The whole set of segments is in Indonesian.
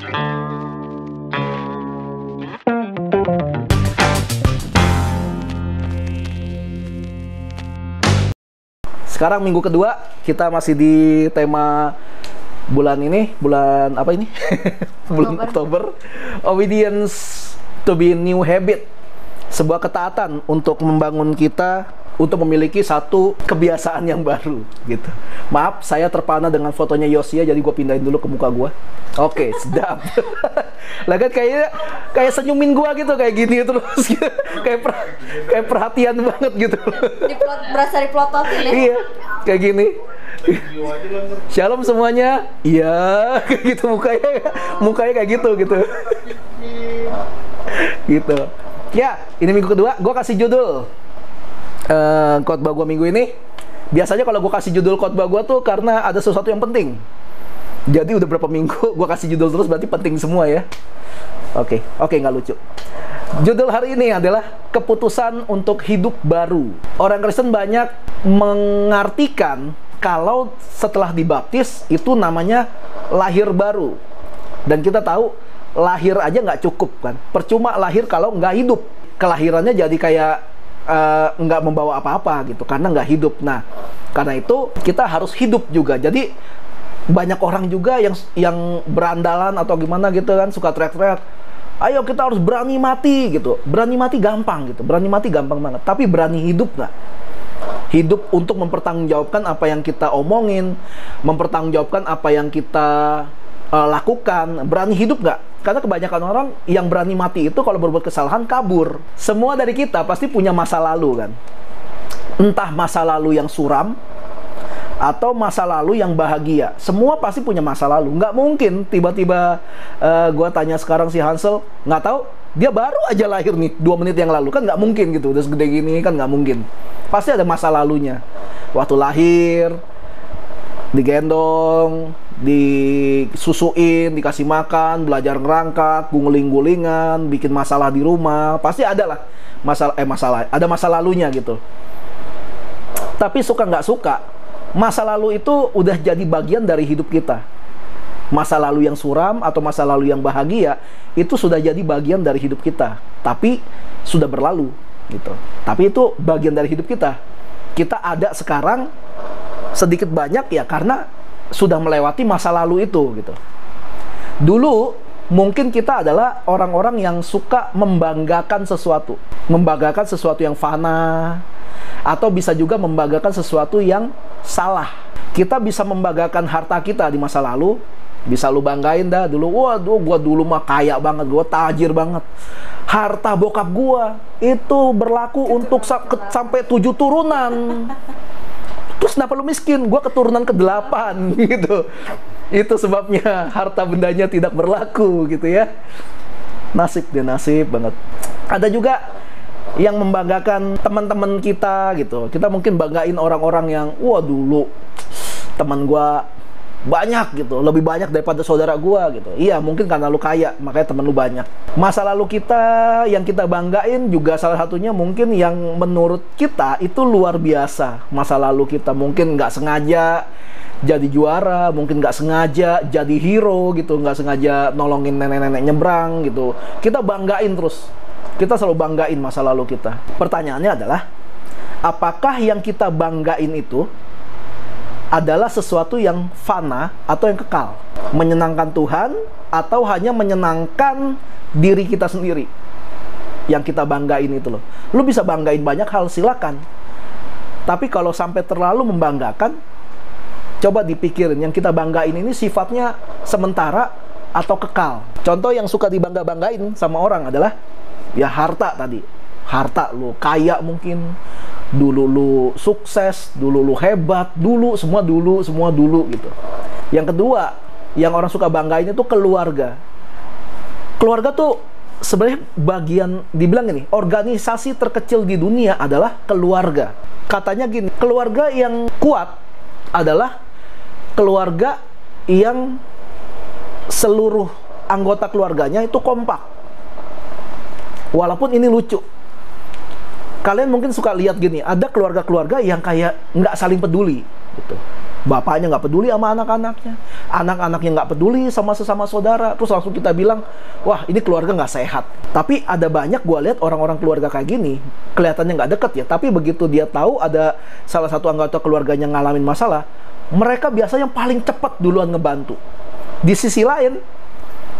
Sekarang minggu kedua, kita masih di tema bulan ini, bulan apa ini? Bulan Oktober. Obedience to be new habit. Sebuah ketaatan untuk membangun kita untuk memiliki satu kebiasaan yang baru gitu. Maaf, saya terpana dengan fotonya Yosia, jadi gue pindahin dulu ke muka gue. Oke, sedap. Lah kan kayak senyumin gue gitu, kayak gini terus gitu. kayak perhatian banget gitu. Berasa diplototin ya? Iya, kayak gini. Shalom semuanya. Iya, kayak gitu mukanya kayak gitu. Gitu. Ya, ini minggu kedua, gue kasih judul khotbah gue minggu ini. Biasanya kalau gue kasih judul khotbah gue tuh karena ada sesuatu yang penting. Jadi udah berapa minggu gue kasih judul terus, berarti penting semua ya. Oke, nggak lucu. Judul hari ini adalah keputusan untuk hidup baru. Orang Kristen banyak mengartikan kalau setelah dibaptis itu namanya lahir baru. Dan kita tahu lahir aja nggak cukup kan. Percuma lahir kalau nggak hidup. Kelahirannya jadi kayak nggak membawa apa-apa gitu, karena nggak hidup. Nah, karena itu kita harus hidup juga. Jadi banyak orang juga yang berandalan atau gimana gitu kan, suka teriak-teriak, ayo kita harus berani mati gitu. Berani mati gampang gitu, berani mati gampang banget. Tapi berani hidup nggak? Hidup untuk mempertanggungjawabkan apa yang kita omongin, mempertanggungjawabkan apa yang kita lakukan. Berani hidup nggak? Karena kebanyakan orang yang berani mati itu kalau berbuat kesalahan kabur. Semua dari kita pasti punya masa lalu kan. Entah masa lalu yang suram atau masa lalu yang bahagia. Semua pasti punya masa lalu. Nggak mungkin tiba-tiba gua tanya sekarang si Hansel, nggak tahu dia baru aja lahir nih 2 menit yang lalu. Kan nggak mungkin gitu. Udah segede gini kan nggak mungkin. Pasti ada masa lalunya. Waktu lahir, digendong, disusuin, dikasih makan, belajar ngerangkak, guling-gulingan, bikin masalah di rumah, pasti ada lah ada masa lalunya gitu. Tapi suka nggak suka, masa lalu itu udah jadi bagian dari hidup kita. Masa lalu yang suram atau masa lalu yang bahagia itu sudah jadi bagian dari hidup kita, tapi sudah berlalu gitu. Tapi itu bagian dari hidup kita. Kita ada sekarang sedikit banyak ya karena sudah melewati masa lalu itu gitu. Dulu mungkin kita adalah orang-orang yang suka membanggakan sesuatu yang fana, atau bisa juga membanggakan sesuatu yang salah. Kita bisa membanggakan harta kita di masa lalu. Bisa lu banggain dah dulu, waduh gua dulu mah kaya banget, gua tajir banget. Harta bokap gua itu berlaku untuk sampai 7 turunan. Terus kenapa lu miskin? Gua keturunan ke-8 gitu. Itu sebabnya harta bendanya tidak berlaku gitu ya. Nasib banget. Ada juga yang membanggakan teman-teman kita gitu. Kita mungkin banggain orang-orang yang wah dulu teman gua banyak gitu, lebih banyak daripada saudara gua gitu. Iya, mungkin karena lu kaya, makanya temen lu banyak. Masa lalu kita yang kita banggain juga salah satunya mungkin yang menurut kita itu luar biasa. Masa lalu kita mungkin nggak sengaja jadi juara, mungkin nggak sengaja jadi hero gitu, nggak sengaja nolongin nenek-nenek nyebrang gitu. Kita banggain terus. Kita selalu banggain masa lalu kita. Pertanyaannya adalah, apakah yang kita banggain itu adalah sesuatu yang fana atau yang kekal? Menyenangkan Tuhan atau hanya menyenangkan diri kita sendiri? Yang kita banggain itu loh. Lu bisa banggain banyak hal, silakan. Tapi kalau sampai terlalu membanggakan, coba dipikirin yang kita banggain ini sifatnya sementara atau kekal. Contoh yang suka dibangga-banggain sama orang adalah ya harta tadi. Harta, lu kaya mungkin, dulu lu sukses, dulu lu hebat, semua dulu gitu. Yang kedua, yang orang suka banggain itu keluarga. Keluarga tuh sebenarnya bagian, dibilang gini, organisasi terkecil di dunia adalah keluarga. Katanya gini, keluarga yang kuat adalah keluarga yang seluruh anggota keluarganya itu kompak. Walaupun ini lucu, kalian mungkin suka lihat gini, ada keluarga-keluarga yang kayak nggak saling peduli gitu. Bapaknya nggak peduli sama anak-anaknya, anak-anaknya nggak peduli sama sesama saudara. Terus langsung kita bilang, wah ini keluarga nggak sehat. Tapi ada banyak gue lihat orang-orang keluarga kayak gini, kelihatannya nggak deket ya, tapi begitu dia tahu ada salah satu anggota keluarganya ngalamin masalah, mereka biasanya paling cepat duluan ngebantu. Di sisi lain,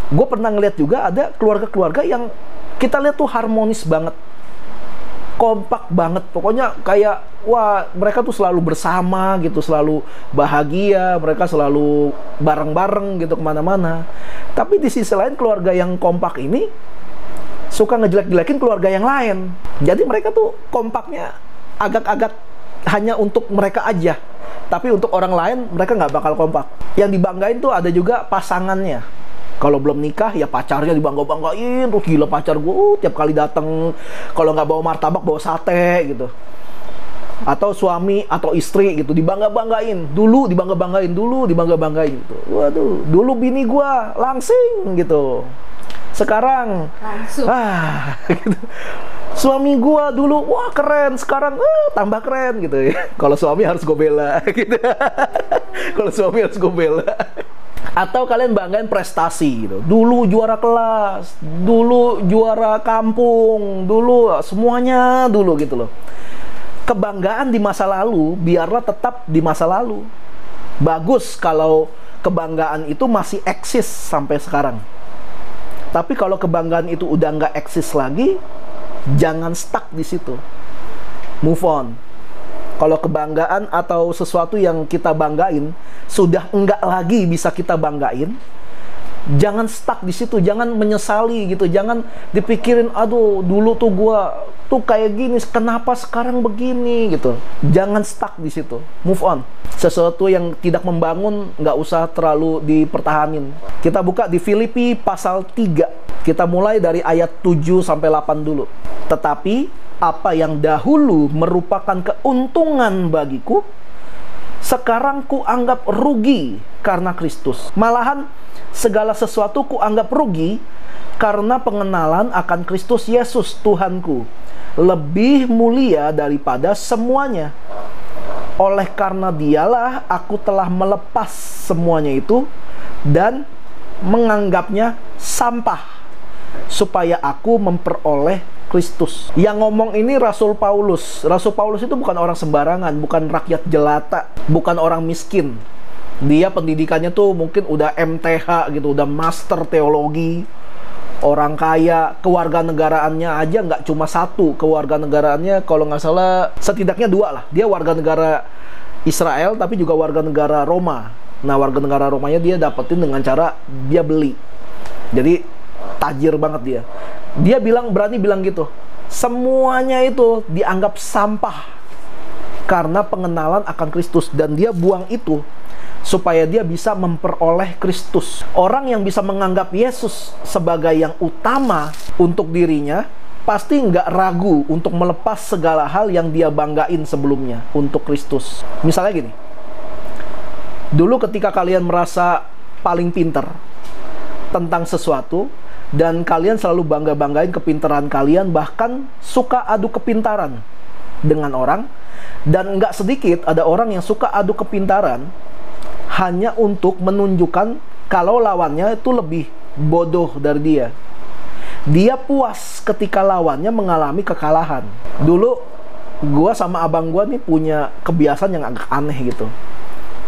gue pernah ngeliat juga ada keluarga-keluarga yang kita lihat tuh harmonis banget, kompak banget, pokoknya kayak wah mereka tuh selalu bersama gitu, selalu bahagia, mereka selalu bareng-bareng gitu kemana-mana. Tapi di sisi lain keluarga yang kompak ini suka ngejelek-jelekin keluarga yang lain. Jadi mereka tuh kompaknya agak-agak hanya untuk mereka aja, tapi untuk orang lain mereka nggak bakal kompak. Yang dibanggain tuh ada juga pasangannya. Kalau belum nikah ya pacarnya dibangga-banggain, terus gila pacar gue tiap kali datang kalau nggak bawa martabak bawa sate gitu. Atau suami atau istri gitu dibangga-banggain, dulu dibangga-banggain gitu. Waduh, dulu bini gue langsing gitu. Sekarang langsung gitu. Suami gue dulu wah keren, sekarang tambah keren gitu ya. Kalau suami harus gue bela gitu. Kalau suami harus gue bela. Atau kalian banggain prestasi gitu. Dulu juara kelas, dulu juara kampung, dulu semuanya dulu gitu loh. Kebanggaan di masa lalu biarlah tetap di masa lalu. Bagus kalau kebanggaan itu masih eksis sampai sekarang. Tapi kalau kebanggaan itu udah nggak eksis lagi, jangan stuck di situ. Move on. Kalau kebanggaan atau sesuatu yang kita banggain sudah enggak lagi bisa kita banggain, jangan stuck di situ, jangan menyesali gitu, jangan dipikirin, aduh dulu tuh gua tuh kayak gini, kenapa sekarang begini gitu. Jangan stuck di situ, move on. Sesuatu yang tidak membangun nggak usah terlalu dipertahanin. Kita buka di Filipi pasal 3. Kita mulai dari ayat 7 sampai 8 dulu. Tetapi apa yang dahulu merupakan keuntungan bagiku, sekarang ku anggap rugi karena Kristus. Malahan segala sesuatu ku anggap rugi karena pengenalan akan Kristus Yesus Tuhanku lebih mulia daripada semuanya. Oleh karena dialah aku telah melepas semuanya itu dan menganggapnya sampah supaya aku memperoleh Kristus. Yang ngomong ini Rasul Paulus. Rasul Paulus itu bukan orang sembarangan, bukan rakyat jelata, bukan orang miskin. Dia pendidikannya tuh mungkin udah MTH gitu, udah master teologi. Orang kaya, kewarganegaraannya aja nggak cuma satu. Kewarganegaraannya kalau nggak salah setidaknya 2 lah. Dia warga negara Israel tapi juga warga negara Roma. Nah warga negara Romanya dia dapetin dengan cara dia beli. Jadi tajir banget dia. Dia berani bilang gitu, semuanya itu dianggap sampah karena pengenalan akan Kristus, dan dia buang itu supaya dia bisa memperoleh Kristus. Orang yang bisa menganggap Yesus sebagai yang utama untuk dirinya pasti nggak ragu untuk melepas segala hal yang dia banggain sebelumnya untuk Kristus. Misalnya gini, dulu ketika kalian merasa paling pinter tentang sesuatu dan kalian selalu bangga-banggain kepintaran kalian, bahkan suka adu kepintaran dengan orang, dan nggak sedikit ada orang yang suka adu kepintaran hanya untuk menunjukkan kalau lawannya itu lebih bodoh dari dia. Dia puas ketika lawannya mengalami kekalahan. Dulu gua sama abang gua nih punya kebiasaan yang agak aneh gitu.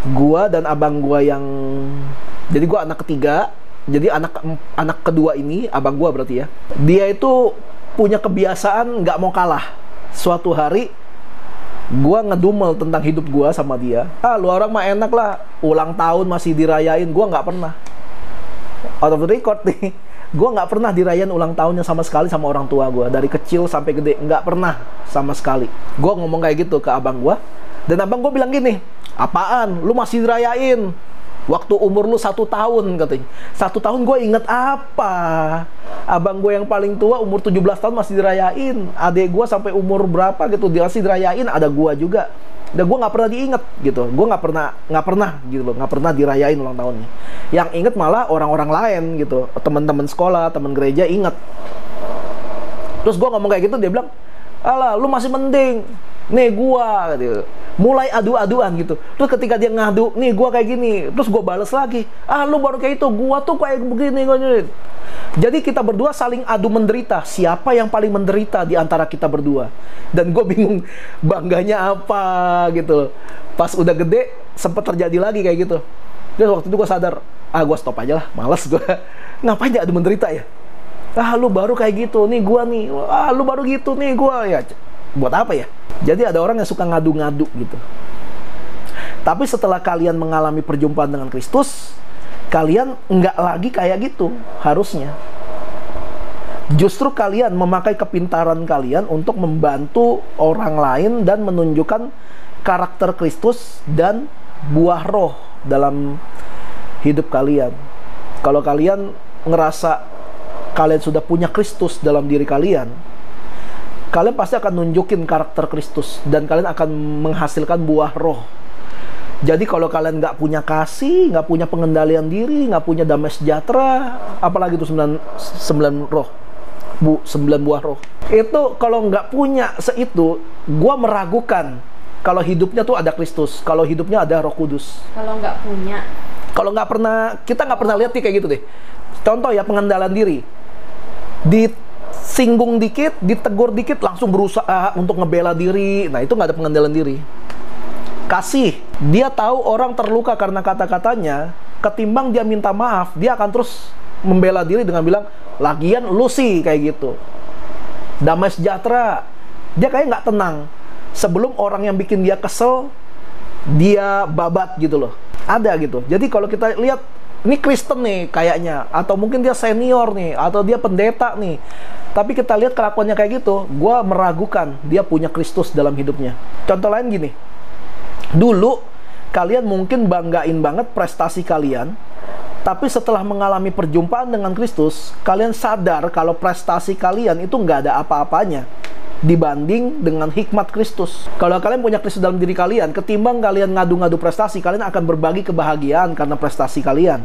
Gua dan abang gua yang, jadi gua anak ketiga. Jadi anak kedua ini, abang gua berarti ya, dia itu punya kebiasaan nggak mau kalah. Suatu hari gua ngedumel tentang hidup gua sama dia. Lu orang mah enak lah, ulang tahun masih dirayain. Gua nggak pernah. Out of the record nih, gua nggak pernah dirayain ulang tahunnya sama sekali sama orang tua gua. Dari kecil sampai gede nggak pernah sama sekali. Gua ngomong kayak gitu ke abang gua, dan abang gua bilang gini, apaan? Lu masih dirayain? Waktu umur lu 1 tahun katanya. 1 tahun gue inget apa? Abang gue yang paling tua umur 17 tahun masih dirayain. Adek gue sampai umur berapa gitu dia masih dirayain. Ada gue juga. Dan gue nggak pernah diinget gitu. Gue nggak pernah gitu loh. Nggak pernah dirayain ulang tahunnya. Yang inget malah orang-orang lain gitu. Teman-teman sekolah, teman gereja inget. Terus gue ngomong kayak gitu, dia bilang, alah lu masih mending nih gua gitu. Mulai adu-aduan gitu. Terus ketika dia ngadu, nih gua kayak gini, terus gua bales lagi, ah lu baru kayak itu, gua tuh kayak begini. Jadi kita berdua saling adu menderita. Siapa yang paling menderita di antara kita berdua? Dan gue bingung bangganya apa gitu. Pas udah gede sempat terjadi lagi kayak gitu. Terus waktu itu gue sadar, gue stop aja lah, males gue. Ngapain dia adu menderita ya? Lu baru kayak gitu, nih gue nih. Lu baru gitu nih gue. Ya buat apa ya? Jadi ada orang yang suka ngadu-ngadu gitu. Tapi setelah kalian mengalami perjumpaan dengan Kristus, kalian nggak lagi kayak gitu harusnya. Justru kalian memakai kepintaran kalian untuk membantu orang lain dan menunjukkan karakter Kristus dan buah roh dalam hidup kalian. Kalau kalian ngerasa kalian sudah punya Kristus dalam diri kalian, kalian pasti akan nunjukin karakter Kristus dan kalian akan menghasilkan buah roh. Jadi kalau kalian nggak punya kasih, nggak punya pengendalian diri, nggak punya damai sejahtera, apalagi itu 9 buah roh. Itu kalau nggak punya seitu, gua meragukan kalau hidupnya tuh ada Kristus, kalau hidupnya ada Roh Kudus. Kalau nggak punya. Kalau nggak pernah, kita nggak pernah lihat nih kayak gitu deh. Contoh ya, pengendalian diri. Disinggung dikit, ditegur dikit, langsung berusaha untuk ngebela diri. Nah itu nggak ada pengendalian diri. Kasih, dia tahu orang terluka karena kata-katanya, ketimbang dia minta maaf, dia akan terus membela diri dengan bilang, lagian lu sih kayak gitu. Damai sejahtera, dia kayak nggak tenang. Sebelum orang yang bikin dia kesel, dia babat gitu loh. Ada gitu. Jadi kalau kita lihat, ini Kristen nih kayaknya, atau mungkin dia senior nih, atau dia pendeta nih, tapi kita lihat kelakuannya kayak gitu, gue meragukan dia punya Kristus dalam hidupnya. Contoh lain gini, dulu kalian mungkin banggain banget prestasi kalian, tapi setelah mengalami perjumpaan dengan Kristus, kalian sadar kalau prestasi kalian itu nggak ada apa-apanya dibanding dengan hikmat Kristus. Kalau kalian punya Kristus dalam diri kalian, ketimbang kalian ngadu-ngadu prestasi, kalian akan berbagi kebahagiaan karena prestasi kalian.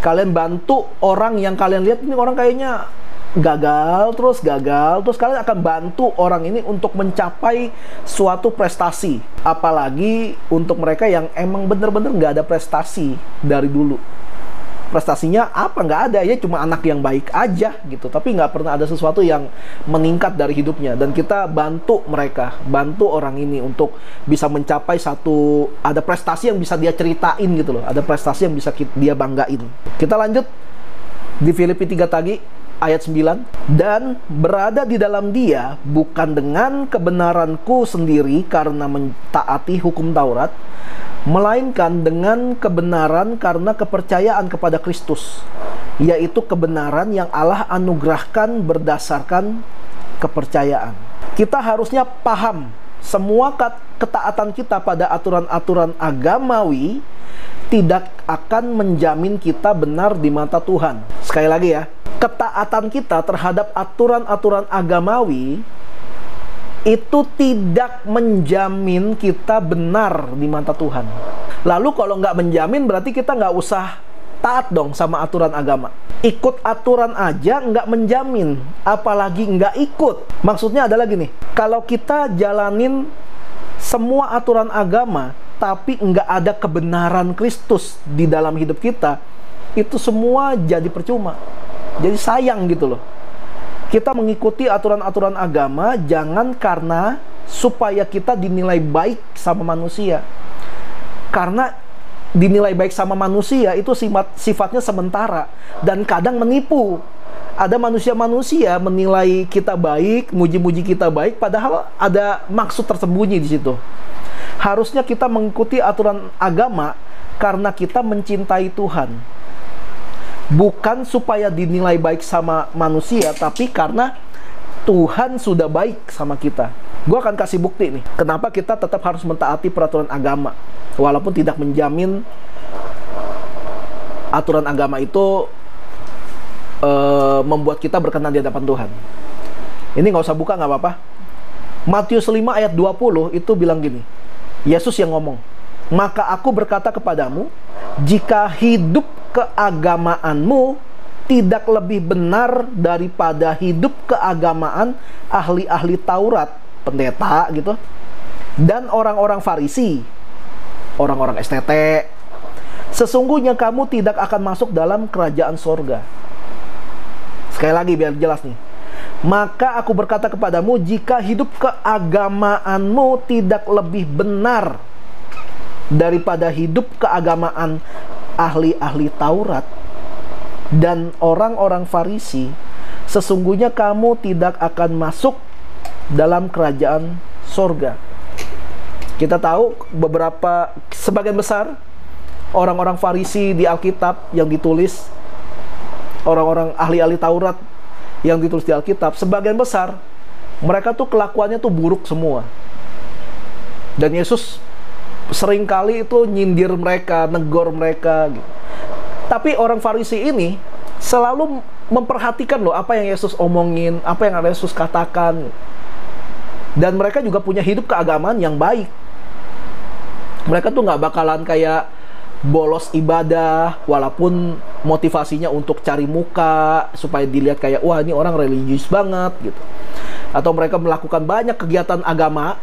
Kalian bantu orang yang kalian lihat, ini orang kayaknya gagal, terus kalian akan bantu orang ini untuk mencapai suatu prestasi. Apalagi untuk mereka yang emang bener-bener nggak ada prestasi dari dulu. Prestasinya apa? Nggak ada, ya cuma anak yang baik aja gitu, tapi nggak pernah ada sesuatu yang meningkat dari hidupnya. Dan kita bantu mereka, bantu orang ini untuk bisa mencapai satu, ada prestasi yang bisa dia ceritain gitu loh, ada prestasi yang bisa dia banggain. Kita lanjut di Filipi 3 tadi ayat 9, dan berada di dalam Dia bukan dengan kebenaranku sendiri karena mentaati hukum Taurat, melainkan dengan kebenaran karena kepercayaan kepada Kristus, yaitu kebenaran yang Allah anugerahkan berdasarkan kepercayaan. Kita harusnya paham semua ketaatan kita pada aturan-aturan agamawi tidak akan menjamin kita benar di mata Tuhan. Sekali lagi ya, ketaatan kita terhadap aturan-aturan agamawi itu tidak menjamin kita benar di mata Tuhan. Lalu kalau nggak menjamin, berarti kita nggak usah taat dong sama aturan agama. Ikut aturan aja nggak menjamin, apalagi nggak ikut. Maksudnya adalah gini, kalau kita jalanin semua aturan agama, tapi nggak ada kebenaran Kristus di dalam hidup kita, itu semua jadi percuma. Jadi sayang gitu loh. Kita mengikuti aturan-aturan agama jangan karena supaya kita dinilai baik sama manusia. Karena dinilai baik sama manusia itu sifatnya sementara dan kadang menipu. Ada manusia-manusia menilai kita baik, muji-muji kita baik, padahal ada maksud tersembunyi di situ. Harusnya kita mengikuti aturan agama karena kita mencintai Tuhan. Bukan supaya dinilai baik sama manusia, tapi karena Tuhan sudah baik sama kita. Gue akan kasih bukti nih, kenapa kita tetap harus mentaati peraturan agama, walaupun tidak menjamin aturan agama itu membuat kita berkenan di hadapan Tuhan. Ini nggak usah buka, nggak apa-apa. Matius 5 ayat 20 itu bilang gini, Yesus yang ngomong, maka aku berkata kepadamu, jika hidup keagamaanmu tidak lebih benar daripada hidup keagamaan ahli-ahli Taurat, pendeta gitu, Dan orang-orang Farisi, orang-orang STT, sesungguhnya kamu tidak akan masuk dalam kerajaan sorga. Sekali lagi biar jelas nih. Maka aku berkata kepadamu, jika hidup keagamaanmu tidak lebih benar daripada hidup keagamaan ahli-ahli Taurat dan orang-orang Farisi, sesungguhnya kamu tidak akan masuk dalam kerajaan sorga. Kita tahu sebagian besar orang-orang Farisi di Alkitab yang ditulis, orang-orang ahli-ahli Taurat yang ditulis di Alkitab, sebagian besar mereka tuh kelakuannya tuh buruk semua. Dan Yesus seringkali itu nyindir mereka, negor mereka gitu. Tapi orang Farisi ini selalu memperhatikan loh apa yang Yesus omongin, apa yang Yesus katakan. Dan mereka juga punya hidup keagamaan yang baik. Mereka tuh nggak bakalan kayak bolos ibadah, walaupun motivasinya untuk cari muka, supaya dilihat kayak, wah ini orang religius banget gitu. Atau mereka melakukan banyak kegiatan agama,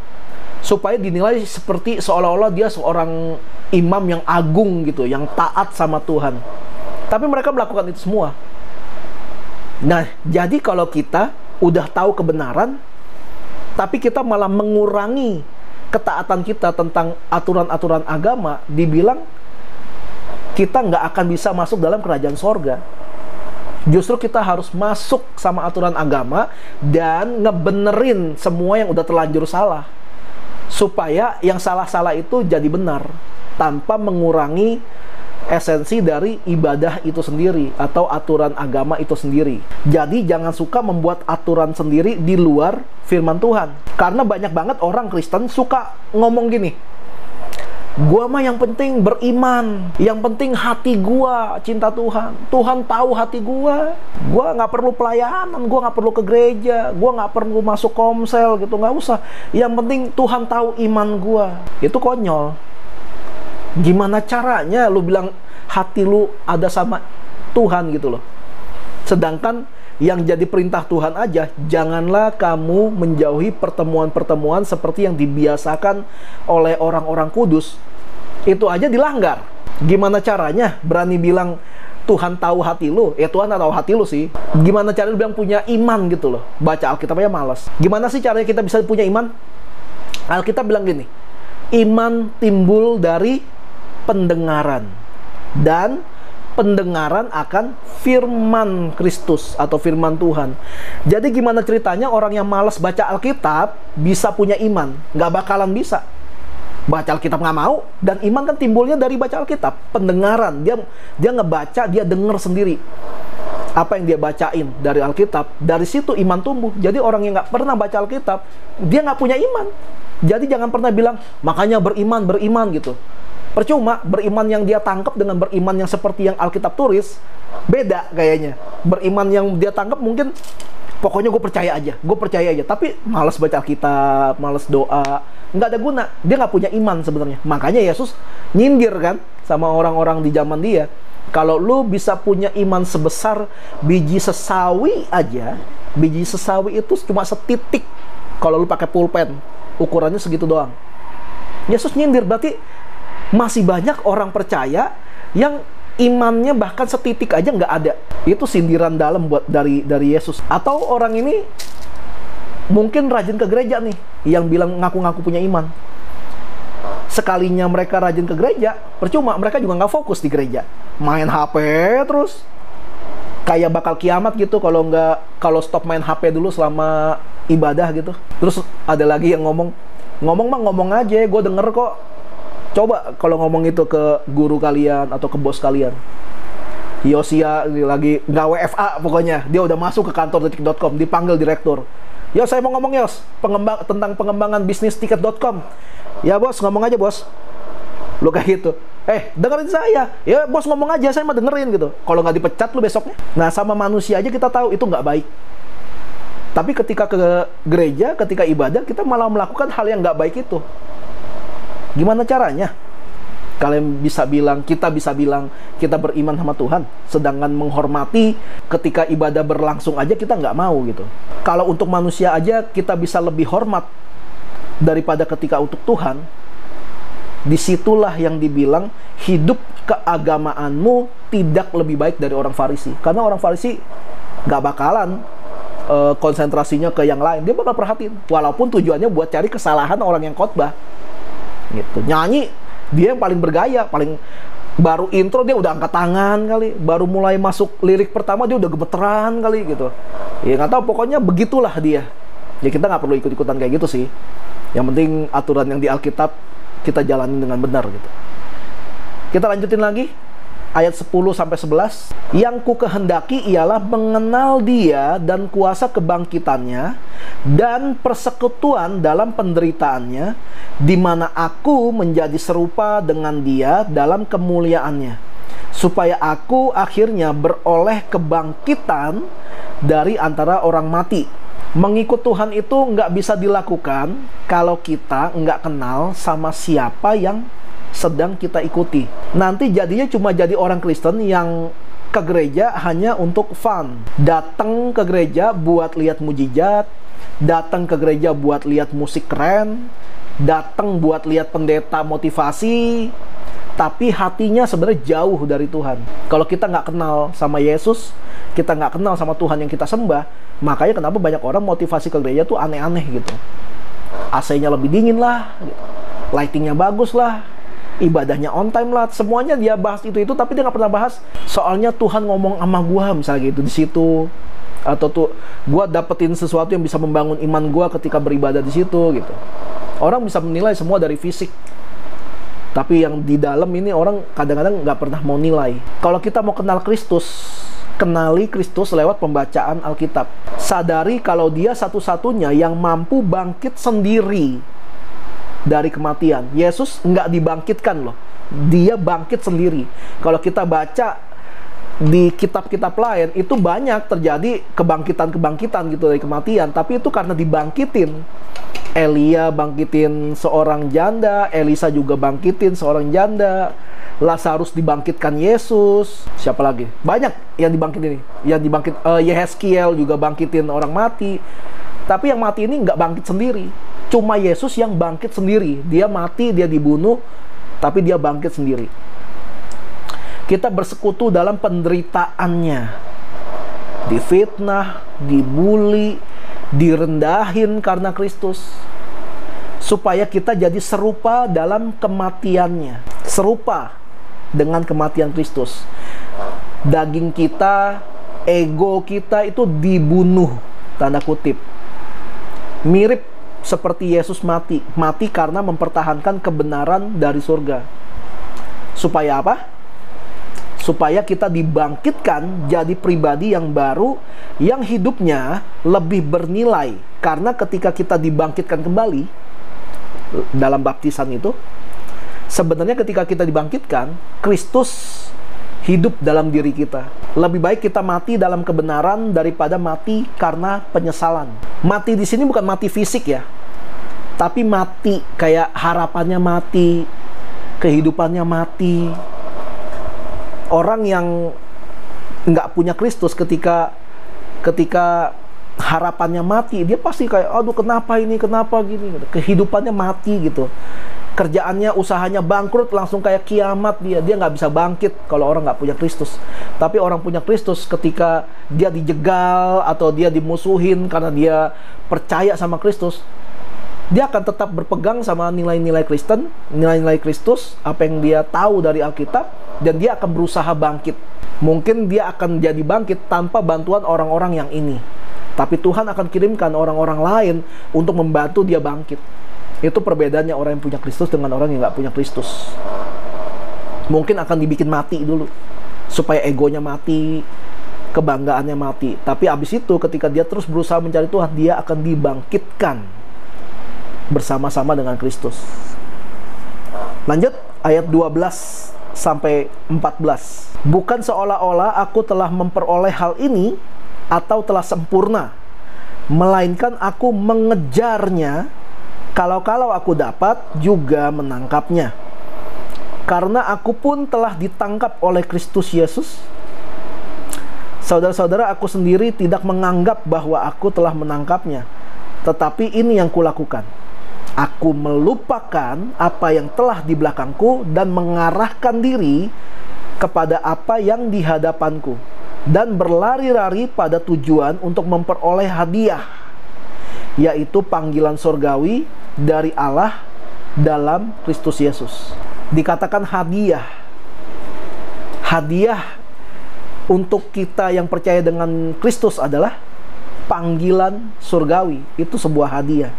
supaya dinilai seperti seolah-olah dia seorang imam yang agung gitu, yang taat sama Tuhan. Tapi mereka melakukan itu semua. Nah, jadi kalau kita udah tahu kebenaran, tapi kita malah mengurangi ketaatan kita tentang aturan-aturan agama, dibilang kita nggak akan bisa masuk dalam kerajaan sorga. Justru kita harus masuk sama aturan agama dan ngebenerin semua yang udah terlanjur salah, supaya yang salah-salah itu jadi benar, tanpa mengurangi esensi dari ibadah itu sendiri atau aturan agama itu sendiri. Jadi jangan suka membuat aturan sendiri di luar firman Tuhan. Karena banyak banget orang Kristen suka ngomong gini, gua mah yang penting beriman, yang penting hati gua cinta Tuhan. Tuhan tahu hati gua nggak perlu pelayanan, gua nggak perlu ke gereja, gua nggak perlu masuk komsel gitu, nggak usah. Yang penting Tuhan tahu iman gua. Itu konyol. Gimana caranya lu bilang hati lu ada sama Tuhan gitu loh, sedangkan yang jadi perintah Tuhan aja, janganlah kamu menjauhi pertemuan-pertemuan seperti yang dibiasakan oleh orang-orang kudus. Itu aja dilanggar. Gimana caranya berani bilang Tuhan tahu hati lu? Ya Tuhan tahu hati lu sih. Gimana caranya lu bilang punya iman gitu loh? Baca Alkitab aja malas. Gimana sih caranya kita bisa punya iman? Alkitab bilang gini, iman timbul dari pendengaran, dan pendengaran akan firman Kristus atau firman Tuhan. Jadi gimana ceritanya orang yang malas baca Alkitab bisa punya iman? Nggak bakalan bisa. Baca Alkitab nggak mau, dan iman kan timbulnya dari baca Alkitab. Pendengaran, dia ngebaca, dia denger sendiri apa yang dia bacain dari Alkitab. Dari situ iman tumbuh. Jadi orang yang nggak pernah baca Alkitab, dia nggak punya iman. Jadi jangan pernah bilang makanya beriman gitu. Percuma. Beriman yang dia tangkap dengan beriman yang seperti yang Alkitab tulis beda kayaknya. Beriman yang dia tangkap mungkin pokoknya gue percaya aja, tapi malas baca Alkitab, malas doa, nggak ada guna. Dia nggak punya iman sebenarnya. Makanya Yesus nyindir kan sama orang-orang di zaman dia, kalau lu bisa punya iman sebesar biji sesawi aja, biji sesawi itu cuma setitik kalau lu pakai pulpen, ukurannya segitu doang. Yesus nyindir, berarti masih banyak orang percaya yang imannya bahkan setitik aja nggak ada. Itu sindiran dalam buat dari Yesus. Atau orang ini mungkin rajin ke gereja nih, yang bilang ngaku-ngaku punya iman. Sekalinya mereka rajin ke gereja, percuma, mereka juga nggak fokus di gereja, main HP terus. Kayak bakal kiamat gitu kalau stop main HP dulu selama ibadah gitu. Terus ada lagi yang ngomong mah ngomong aja, gue denger kok. Coba kalau ngomong itu ke guru kalian atau ke bos kalian. Yosia lagi nggak WFA pokoknya, dia udah masuk ke kantor detik.com, dipanggil direktur. Yos, saya mau ngomong Yos, tentang pengembangan bisnis tiket.com. Ya bos, ngomong aja bos. Lu kayak gitu. Dengerin saya. Ya bos ngomong aja, saya mah dengerin gitu. Kalau nggak dipecat lu besoknya. Nah, sama manusia aja kita tahu itu nggak baik. Tapi ketika ke gereja, ketika ibadah, kita malah melakukan hal yang nggak baik itu. Gimana caranya? Kalian kita bisa bilang kita beriman sama Tuhan, sedangkan menghormati ketika ibadah berlangsung aja kita nggak mau gitu. Kalau untuk manusia aja kita bisa lebih hormat daripada ketika untuk Tuhan, disitulah yang dibilang hidup keagamaanmu tidak lebih baik dari orang Farisi. Karena orang Farisi gak bakalan konsentrasinya ke yang lain, dia bakal perhatiin, walaupun tujuannya buat cari kesalahan orang yang khotbah gitu. Nyanyi, dia yang paling bergaya, paling baru intro dia udah angkat tangan kali, baru mulai masuk lirik pertama dia udah gemeteran kali gitu. Ya nggak tahu, pokoknya begitulah dia. Ya kita nggak perlu ikut-ikutan kayak gitu sih. Yang penting aturan yang di Alkitab kita jalani dengan benar gitu. Kita lanjutin lagi ayat 10-11. Yang ku kehendaki ialah mengenal dia dan kuasa kebangkitannya dan persekutuan dalam penderitaannya, di mana aku menjadi serupa dengan dia dalam kemuliaannya, supaya aku akhirnya beroleh kebangkitan dari antara orang mati. Mengikut Tuhan itu nggak bisa dilakukan kalau kita nggak kenal sama siapa yang sedang kita ikuti. Nanti jadinya cuma jadi orang Kristen yang ke gereja hanya untuk fun. Datang ke gereja buat lihat mujizat, datang ke gereja buat lihat musik keren, datang buat lihat pendeta motivasi, tapi hatinya sebenarnya jauh dari Tuhan. Kalau kita nggak kenal sama Yesus, kita nggak kenal sama Tuhan yang kita sembah, makanya kenapa banyak orang motivasi ke gereja tuh aneh-aneh gitu. AC-nya lebih dingin lah, lightingnya bagus lah, ibadahnya on time lah, semuanya dia bahas itu, tapi dia nggak pernah bahas soalnya Tuhan ngomong sama gua misalnya gitu di situ, atau tuh gua dapetin sesuatu yang bisa membangun iman gua ketika beribadah di situ gitu. Orang bisa menilai semua dari fisik, tapi yang di dalam ini orang kadang-kadang nggak pernah mau nilai. Kalau kita mau kenal Kristus, kenali Kristus lewat pembacaan Alkitab. Sadari kalau dia satu-satunya yang mampu bangkit sendiri dari kematian. Yesus nggak dibangkitkan loh, dia bangkit sendiri. Kalau kita baca di kitab-kitab lain, itu banyak terjadi kebangkitan-kebangkitan gitu dari kematian, tapi itu karena dibangkitin. Elia bangkitin seorang janda, Elisa juga bangkitin seorang janda, Lazarus dibangkitkan Yesus, siapa lagi? Banyak yang dibangkitin ini, yang dibangkit Yehezkiel juga bangkitin orang mati. Tapi yang mati ini nggak bangkit sendiri. Cuma Yesus yang bangkit sendiri. Dia mati, dia dibunuh, tapi dia bangkit sendiri. Kita bersekutu dalam penderitaannya. Difitnah, dibully, direndahin karena Kristus. Supaya kita jadi serupa dalam kematiannya. Serupa dengan kematian Kristus. Daging kita, ego kita itu dibunuh, tanda kutip. Mirip seperti Yesus mati karena mempertahankan kebenaran dari surga. Supaya apa? Supaya kita dibangkitkan jadi pribadi yang baru, yang hidupnya lebih bernilai. Karena ketika kita dibangkitkan kembali dalam baptisan itu, sebenarnya ketika kita dibangkitkan, Kristus hidup dalam diri kita. Lebih baik kita mati dalam kebenaran daripada mati karena penyesalan. Mati di sini bukan mati fisik ya, tapi mati kayak harapannya mati, kehidupannya mati. Orang yang nggak punya Kristus ketika harapannya mati, dia pasti kayak, aduh kenapa ini, kenapa gini, kehidupannya mati gitu. Kerjaannya, usahanya bangkrut, langsung kayak kiamat dia nggak bisa bangkit kalau orang nggak punya Kristus. Tapi orang punya Kristus, ketika dia dijegal atau dia dimusuhin karena dia percaya sama Kristus, dia akan tetap berpegang sama nilai-nilai Kristen, nilai-nilai Kristus, apa yang dia tahu dari Alkitab, dan dia akan berusaha bangkit. Mungkin dia akan jadi bangkit tanpa bantuan orang-orang yang ini, tapi Tuhan akan kirimkan orang-orang lain untuk membantu dia bangkit. Itu perbedaannya orang yang punya Kristus dengan orang yang nggak punya Kristus. Mungkin akan dibikin mati dulu, supaya egonya mati, kebanggaannya mati. Tapi abis itu ketika dia terus berusaha mencari Tuhan, dia akan dibangkitkan bersama-sama dengan Kristus. Lanjut ayat 12 sampai 14. Bukan seolah-olah aku telah memperoleh hal ini atau telah sempurna, melainkan aku mengejarnya. Kalau aku dapat juga menangkapnya. Karena aku pun telah ditangkap oleh Kristus Yesus. Saudara-saudara, aku sendiri tidak menganggap bahwa aku telah menangkapnya, tetapi ini yang kulakukan. Aku melupakan apa yang telah di belakangku dan mengarahkan diri kepada apa yang di hadapanku, dan berlari-lari pada tujuan untuk memperoleh hadiah, yaitu panggilan surgawi dari Allah dalam Kristus Yesus. Dikatakan hadiah. Hadiah untuk kita yang percaya dengan Kristus adalah panggilan surgawi. Itu sebuah hadiah.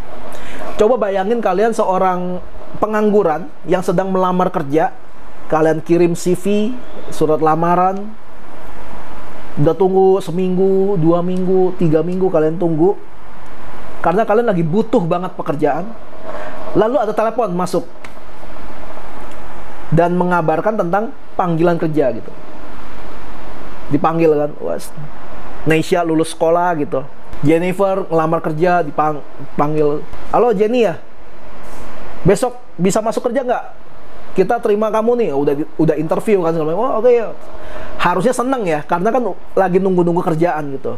Coba bayangin kalian seorang pengangguran yang sedang melamar kerja. Kalian kirim CV, surat lamaran. Udah tunggu seminggu, 2 minggu, 3 minggu kalian tunggu. Karena kalian lagi butuh banget pekerjaan. Lalu ada telepon masuk. Dan mengabarkan tentang panggilan kerja gitu. Dipanggil kan. Neisha lulus sekolah gitu. Jennifer ngelamar kerja, dipanggil. Halo Jenny ya, besok bisa masuk kerja nggak? Kita terima kamu nih. Udah interview kan. Oh oke ya. Harusnya seneng ya, karena kan lagi nunggu-nunggu kerjaan gitu.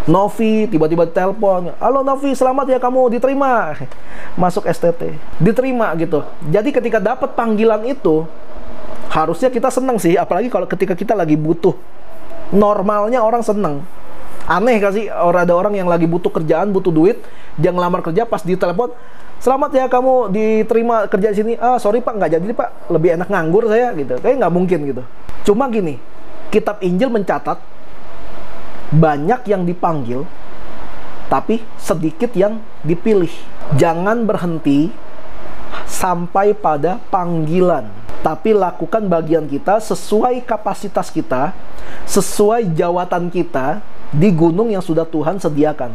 Novi tiba-tiba telepon, halo Novi, selamat ya kamu diterima masuk STT, diterima gitu. Jadi ketika dapat panggilan itu, harusnya kita seneng sih, apalagi kalau ketika kita lagi butuh. Normalnya orang seneng. Aneh gak sih, ada orang yang lagi butuh kerjaan, butuh duit, dia ngelamar kerja, pas ditelepon, selamat ya kamu diterima kerja di sini. Ah sorry pak, nggak jadi pak, lebih enak nganggur saya gitu. Kayak nggak mungkin gitu. Cuma gini, kitab Injil mencatat banyak yang dipanggil, tapi sedikit yang dipilih. Jangan berhenti sampai pada panggilan, tapi lakukan bagian kita sesuai kapasitas kita, sesuai jawatan kita di gunung yang sudah Tuhan sediakan.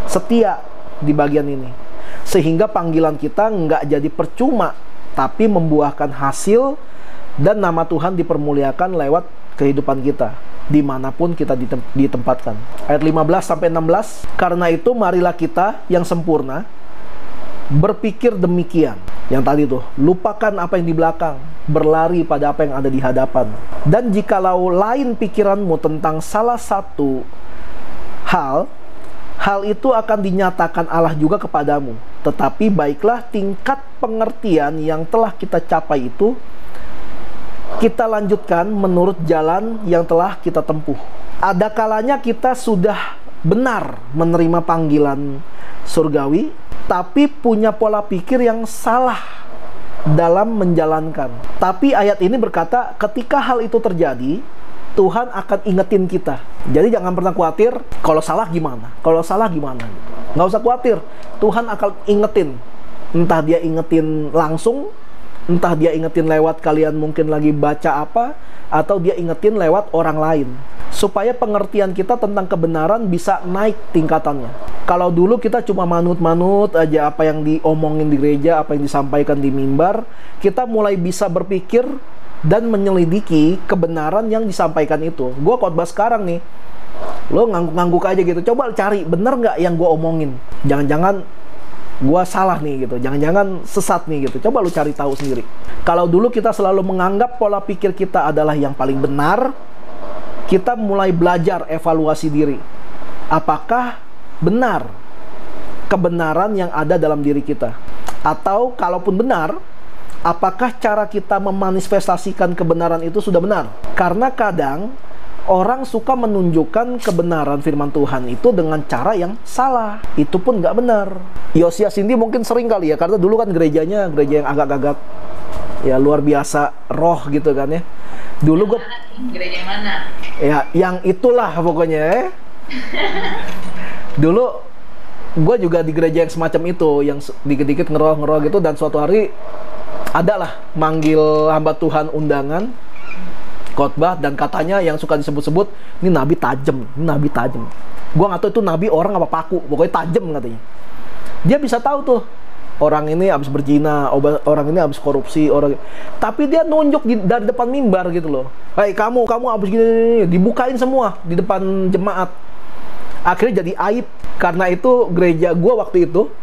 Setia di bagian ini, sehingga panggilan kita nggak jadi percuma, tapi membuahkan hasil, dan nama Tuhan dipermuliakan lewat kehidupan kita dimanapun kita ditempatkan. Ayat 15-16, karena itu marilah kita yang sempurna berpikir demikian. Yang tadi tuh, lupakan apa yang di belakang, berlari pada apa yang ada di hadapan. Dan jikalau lain pikiranmu tentang salah satu hal itu akan dinyatakan Allah juga kepadamu. Tetapi baiklah tingkat pengertian yang telah kita capai itu kita lanjutkan menurut jalan yang telah kita tempuh. Ada kalanya kita sudah benar menerima panggilan surgawi, tapi punya pola pikir yang salah dalam menjalankan. Tapi ayat ini berkata, ketika hal itu terjadi, Tuhan akan ingetin kita. Jadi jangan pernah khawatir, kalau salah gimana? Kalau salah gimana? Nggak usah khawatir, Tuhan akan ingetin. Entah dia ingetin langsung, entah dia ingetin lewat kalian mungkin lagi baca apa, atau dia ingetin lewat orang lain, supaya pengertian kita tentang kebenaran bisa naik tingkatannya. Kalau dulu kita cuma manut-manut aja apa yang diomongin di gereja, apa yang disampaikan di mimbar, kita mulai bisa berpikir dan menyelidiki kebenaran yang disampaikan itu. Gue khotbah sekarang nih, lo ngangguk-ngangguk aja gitu, coba cari bener nggak yang gue omongin. Jangan-jangan gua salah nih gitu, jangan-jangan sesat nih gitu. Coba lu cari tahu sendiri. Kalau dulu kita selalu menganggap pola pikir kita adalah yang paling benar, kita mulai belajar evaluasi diri. Apakah benar kebenaran yang ada dalam diri kita? Atau kalaupun benar, apakah cara kita memanifestasikan kebenaran itu sudah benar? Karena kadang orang suka menunjukkan kebenaran firman Tuhan itu dengan cara yang salah. Itu pun nggak benar. Yosia Cindy mungkin sering kali ya, karena dulu kan gerejanya gereja yang agak-agak ya luar biasa roh gitu kan ya. Dulu gue gereja mana? Ya yang itulah pokoknya ya. Dulu gue juga di gereja yang semacam itu, yang dikit-dikit ngeroh-ngeroh gitu, dan suatu hari adalah manggil hamba Tuhan undangan khotbah, dan katanya yang suka disebut-sebut, ini nabi tajam, ini nabi tajam. Gua nggak tahu itu nabi orang apa paku, pokoknya tajam katanya. Dia bisa tahu tuh orang ini habis berzina, orang ini habis korupsi, tapi dia nunjuk dari depan mimbar gitu loh. Hei kamu habis gini, dibukain semua di depan jemaat. Akhirnya jadi aib. Karena itu gereja gua waktu itu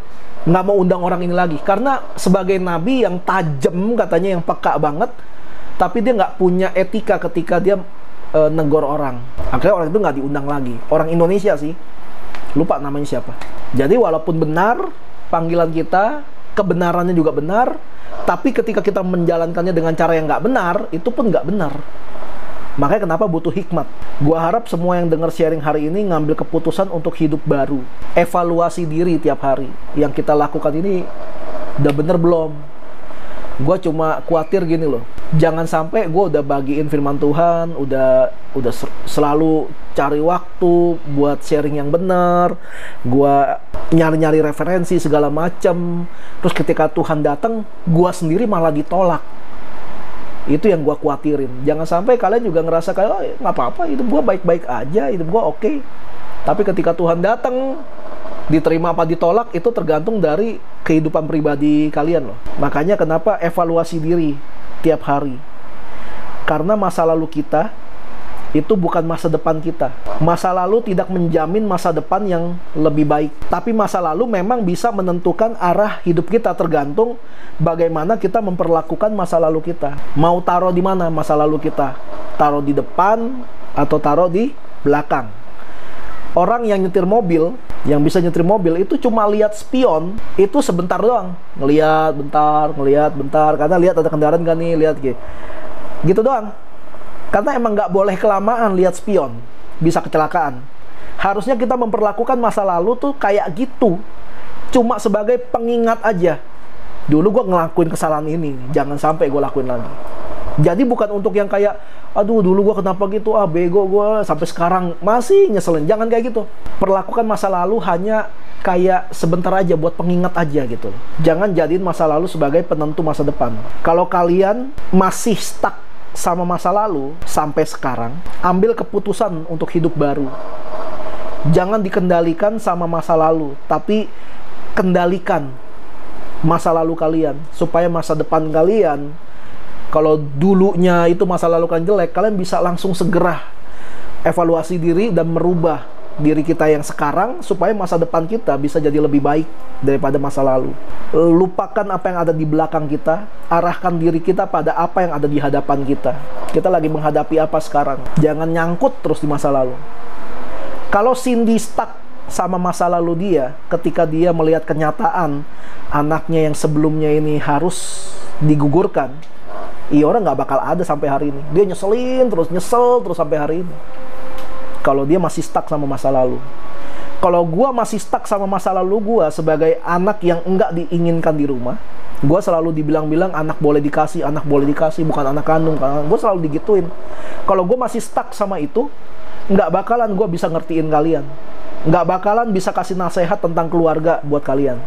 nggak mau undang orang ini lagi, karena sebagai nabi yang tajam katanya, yang peka banget, tapi dia nggak punya etika ketika dia negor orang. Akhirnya orang itu nggak diundang lagi. Orang Indonesia sih, lupa namanya siapa. Jadi walaupun benar, panggilan kita, kebenarannya juga benar, tapi ketika kita menjalankannya dengan cara yang nggak benar, itu pun nggak benar. Makanya kenapa butuh hikmat. Gua harap semua yang dengar sharing hari ini ngambil keputusan untuk hidup baru. Evaluasi diri tiap hari. Yang kita lakukan ini udah bener belum? Gua cuma khawatir gini loh. Jangan sampai gua udah bagiin firman Tuhan, udah selalu cari waktu buat sharing yang benar. Gua nyari-nyari referensi segala macam. Terus ketika Tuhan datang, gua sendiri malah ditolak. Itu yang gue khawatirin. Jangan sampai kalian juga ngerasa kayak, oh, nggak apa-apa, hidup gue baik-baik aja, hidup gue oke. Tapi ketika Tuhan datang, diterima apa ditolak, itu tergantung dari kehidupan pribadi kalian loh. Makanya kenapa evaluasi diri tiap hari. Karena masa lalu kita, itu bukan masa depan kita. Masa lalu tidak menjamin masa depan yang lebih baik. Tapi masa lalu memang bisa menentukan arah hidup kita, tergantung bagaimana kita memperlakukan masa lalu kita. Mau taruh di mana masa lalu kita? Taruh di depan atau taruh di belakang? Orang yang nyetir mobil, yang bisa nyetir mobil itu cuma lihat spion, itu sebentar doang. Ngelihat bentar, karena lihat ada kendaraan gak nih, lihat gitu doang. Karena emang nggak boleh kelamaan lihat spion, bisa kecelakaan. Harusnya kita memperlakukan masa lalu tuh kayak gitu, cuma sebagai pengingat aja. Dulu gue ngelakuin kesalahan ini, jangan sampai gue lakuin lagi. Jadi bukan untuk yang kayak, aduh dulu gue kenapa gitu, bego gue, sampai sekarang masih nyeselin. Jangan kayak gitu. Perlakukan masa lalu hanya kayak sebentar aja, buat pengingat aja gitu. Jangan jadiin masa lalu sebagai penentu masa depan. Kalau kalian masih stuck sama masa lalu sampai sekarang, ambil keputusan untuk hidup baru. Jangan dikendalikan sama masa lalu, tapi kendalikan masa lalu kalian, supaya masa depan kalian, kalau dulunya itu masa lalu kalian jelek, kalian bisa langsung segera evaluasi diri dan merubah diri kita yang sekarang, supaya masa depan kita bisa jadi lebih baik daripada masa lalu. Lupakan apa yang ada di belakang kita, arahkan diri kita pada apa yang ada di hadapan kita. Kita lagi menghadapi apa sekarang. Jangan nyangkut terus di masa lalu. Kalau Cindy stuck sama masa lalu dia, ketika dia melihat kenyataan anaknya yang sebelumnya ini harus digugurkan, orang nggak bakal ada sampai hari ini. Dia nyesel terus sampai hari ini. Kalau dia masih stuck sama masa lalu. Kalau gua masih stuck sama masa lalu gua sebagai anak yang enggak diinginkan di rumah, gua selalu dibilang-bilang anak boleh dikasih, bukan anak kandung. Gua selalu digituin. Kalau gua masih stuck sama itu, nggak bakalan gua bisa ngertiin kalian. Nggak bakalan bisa kasih nasihat tentang keluarga buat kalian.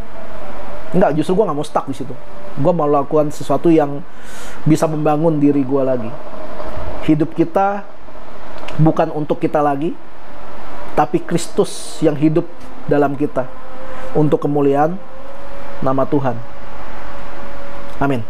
Nggak, justru gua nggak mau stuck di situ. Gua mau lakukan sesuatu yang bisa membangun diri gua lagi. Hidup kita bukan untuk kita lagi, tapi Kristus yang hidup dalam kita untuk kemuliaan nama Tuhan. Amin.